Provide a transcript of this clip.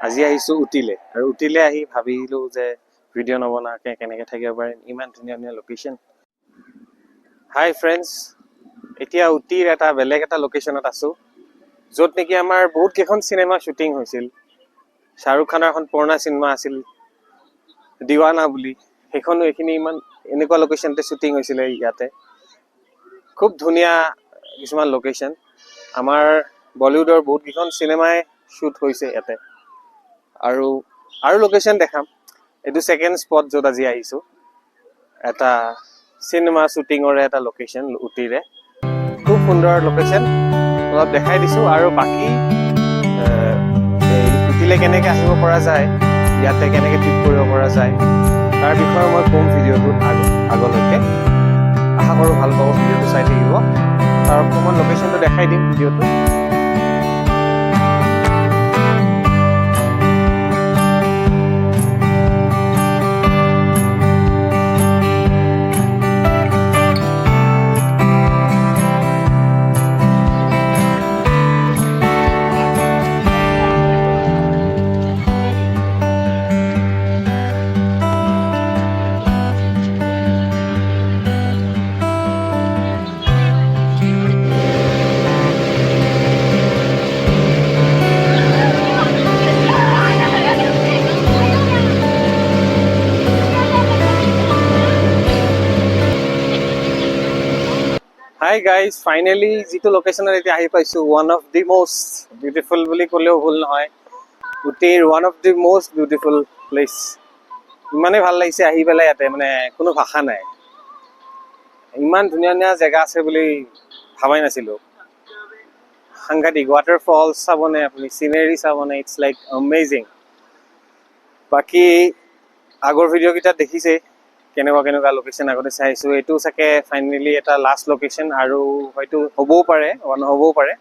আজি আহিছোঁ উটিলে আৰু উটিলে আহি ভাবিলোঁ যে ভিডিঅ' নবনাকে কেনেকৈ থাকিব পাৰিম, ইমান ধুনীয়া ধুনীয়া লোকেশ্যন। হাই ফ্ৰেণ্ডছ, এতিয়া উটিৰ এটা বেলেগ এটা লোকেশ্যনত আছোঁ, য'ত নেকি আমাৰ বহুত কেইখন চিনেমা শ্বুটিং হৈছিল। শ্বাহৰুখ খানৰ এখন পুৰণা চিনেমা আছিল দিৱানা বুলি, সেইখনো এইখিনি ইমান এনেকুৱা লোকেশ্যনতে শ্বুটিং হৈছিলে ইয়াতে। খুব ধুনীয়া কিছুমান লোকেশ্যন, আমাৰ বলিউডৰ বহুত কেইখন চিনেমাই শ্বুট হৈছে ইয়াতে। আৰু লোকেশ্যন দেখাম। এইটো ছেকেণ্ড স্পট য'ত আজি আহিছোঁ, এটা চিনেমা শ্বুটিঙৰে এটা লোকেশ্যন উটিৰে। খুব সুন্দৰ লোকেশ্যন, অলপ দেখাই দিছোঁ। আৰু বাকী উটিলে কেনেকৈ আহিব পৰা যায়, ইয়াতে কেনেকৈ ট্ৰিপ কৰিব পৰা যায়, তাৰ বিষয়ে মই ক'ম ভিডিঅ'টোত আগলৈকে। আশা কৰোঁ ভাল পাব, ভিডিঅ'টো চাই থাকিব। তাৰ অকণমান লোকেশ্যনটো দেখাই দিম ভিডিঅ'টো। হাই গাইজ, ফাইনেলি যিটো লোকেশ্যনত এতিয়া আহি পাইছোঁ, one of the most beautiful বুলি ক'লেও ভুল নহয়। উটিৰ one of the most beautiful place. ইমানেই ভাল লাগিছে আহি পেলাই ইয়াতে, মানে কোনো ভাষা নাই। ইমান ধুনীয়া ধুনীয়া জেগা আছে বুলি ভাবাই নাছিলোঁ। সাংঘাতিক ৱাটাৰফলছ চাবনে আপুনি, চিনেৰী চাবনে, ইটছ লাইক এমেজিং। বাকী আগৰ ভিডিঅ'কেইটাত দেখিছেই কেনেকুৱা লোকেশ্যন আগতে চাইছোঁ। এইটো চাগে ফাইনেলি এটা লাষ্ট লোকেশ্যন, আৰু হয়তো হ'বও পাৰে, নহ'বও পাৰে।